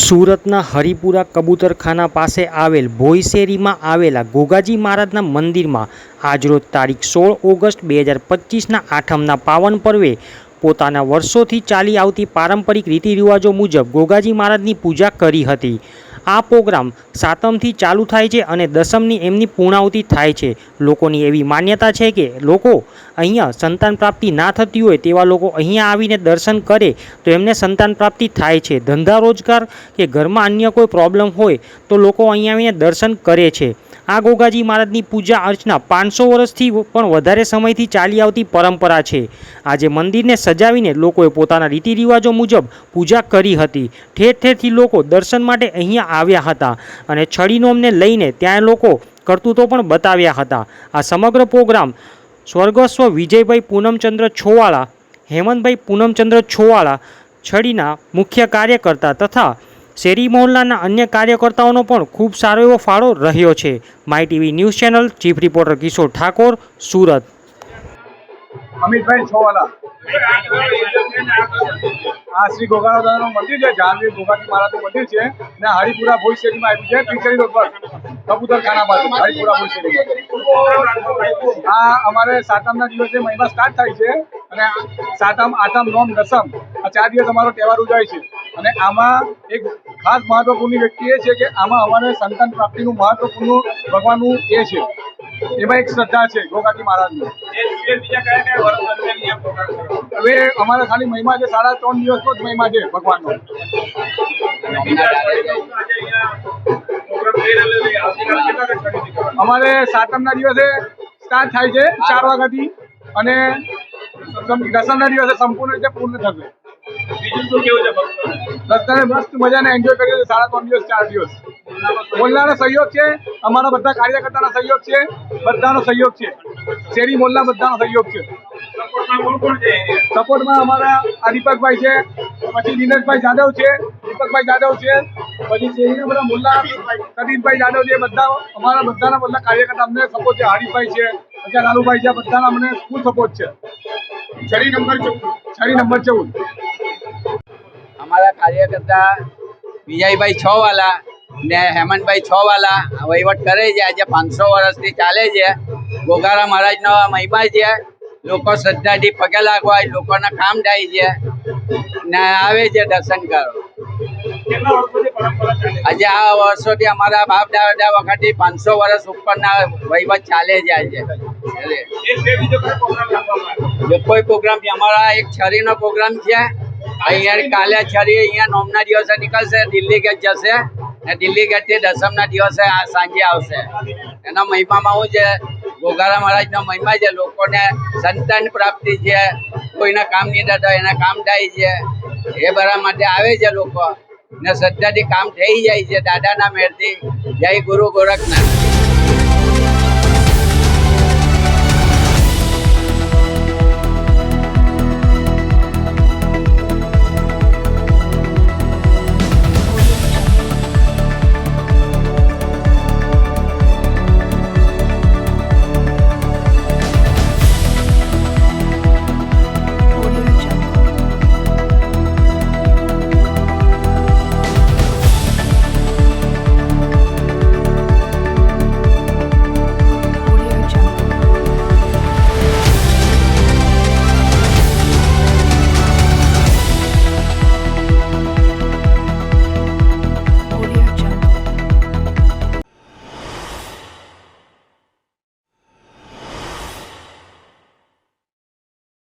સુરતના હરિપુરા કબૂતરખાના પાસે આવેલ ભોંયશેરીમાં આવેલા ગોગાજી મહારાજના મંદિરમાં આજરોજ તારીખ 16 ઓગસ્ટ 2025ના આઠમના પાવન પર્વે પોતાના વર્ષોથી ચાલી આવતી પારંપરિક રીતિરિવાજો મુજબ ગોગાજી મહારાજની પૂજા કરી હતી। આ પ્રોગ્રામ સાતમથી ચાલુ થાય છે અને દસમની એમની પૂર્ણાહુતિ થાય છે। લોકોની એવી માન્યતા છે કે લોકો અહીંયા સંતાન પ્રાપ્તિ ના થતી હોય તેવા લોકો અહીંયા આવીને દર્શન કરે તો એમને સંતાન પ્રાપ્તિ થાય છે। ધંધા રોજગાર કે ઘરમાં અન્ય કોઈ પ્રોબ્લેમ હોય તો લોકો અહીંયા આવીને દર્શન કરે છે। આ ગોગાજી મહારાજની પૂજા અર્ચના 500 વર્ષથી પણ વધારે સમયથી ચાલી આવતી પરંપરા છે। આજે મંદિરને સજાવીને લોકોએ પોતાના રીતિરિવાજો મુજબ પૂજા કરી હતી। ઠેર ઠેરથી લોકો દર્શન માટે અહીંયા આવ્યા હતા અને છડીનો અમને લઈને ત્યાં લોકો કરતૂતો પણ બતાવ્યા હતા। આ સમગ્ર પ્રોગ્રામ સ્વર્ગસ્વ વિજયભાઈ પૂનમચંદ્ર છોવાળા, હેમંતભાઈ પૂનમચંદ્ર છોવાળા છડીના મુખ્ય કાર્યકર્તા તથા શેરી મહોલ્લાના અન્ય કાર્યકર્તાઓનો પણ ખૂબ સારો એવો ફાળો રહ્યો છે। My TV news channel, chief reporter Kishor Thakor, Surat. Amitbhai Chhowala. આ શ્રી ગોગારાનું મંદિર છે, જાનવી ગોગાજી મહારાજનું મંદિર છે ને હરિપુરા ભોંયશેરીમાં આવ્યું છે, ટીચરી રોડ પર કબૂતરખાના પાસે હરિપુરા ભોંયશેરી। આ અમારે સાતમના દિવસે મહિમા સ્ટાર્ટ થાય છે અને સાતમ, આઠમ, નોમ, દસમ આ 4 દિવસ અમારો તહેવાર ઉજવાય છે। અને આમાં એક ખાસ મહત્વપૂર્ણ વ્યક્તિ એ છે કે આમાં અમારે સંતાન પ્રાપ્તિનું મહત્વપૂર્ણ ભગવાનનું એ છે, એમાં એક શ્રદ્ધા છે ગોગાજી મહારાજની। હવે અમારે ખાલી મહિમા છે 3.5 દિવસનો જ મહિમા છે ભગવાનનો। અમારે સાતમના દિવસે સ્ટાર્ટ થાય છે 4 વાગ્યાથી અને દસમના દિવસે સંપૂર્ણ રીતે પૂર્ણ થશે। રસ્તાને મસ્ત મજાને એન્જોય કરીએ છીએ 3.5 દિવસ 4 દિવસ। મોલ્લાનો સહયોગ છે, અમારા બધા કાર્યકર્તાનો સહયોગ છે, બધાનો સહયોગ છે, શેરી મોલ્લા બધાનો સહયોગ છે। સપોર્ટમાં અમારા આ દીપકભાઈ છે, પછી દિનેશભાઈ જાદવ છે, દીપકભાઈ જાદવ છે, પછી શેરીના બધા મોલ્લા સતીશભાઈ જાદવ છે, બધા અમારા બધાના બધા કાર્યકર્તા અમને સપોર્ટ છે। હરીફભાઈ છે, પછી લાલુભાઈ છે, બધાના અમને ફૂલ સપોર્ટ છે। છડી નંબર 14 અમારા કાર્યકર્તા વિજયભાઈ છોવાલા ને હેમંતભાઈ છોવાલા વહીવટ કરે છે। આજે 500 વર્ષથી ચાલે છે। ગોગારા મહારાજનો મહિમા છે, લોકો શ્રદ્ધાથી પગે લાગવા લોકોના કામ થાય છે ને આવે છે દર્શન કરો। આજે આ વર્ષોથી અમારા બાપ દાદા વખતથી 500 વર્ષ ઉપરના વહીવટ ચાલે છે। આજે જો કોઈ પ્રોગ્રામ અમારા એક છરીનો પ્રોગ્રામ છે અહીંયા, કાલે છરી અહીંયા નોમના દિવસે નીકળશે, દિલ્હી ગેટ જશે ને દિલ્હી ગેટથી દસમના દિવસે સાંજે આવશે। એના મહિમામાં શું છે, ગોગારા મહારાજનો મહિમા છે, લોકોને સંતાન પ્રાપ્તિ છે, કોઈના કામ નહીં થતા એના કામ થાય છે, એ બધા માટે આવે છે લોકો ને શ્રદ્ધાથી કામ થઈ જાય છે દાદાના મેળથી। જય ગુરુ ગોરખનાથ।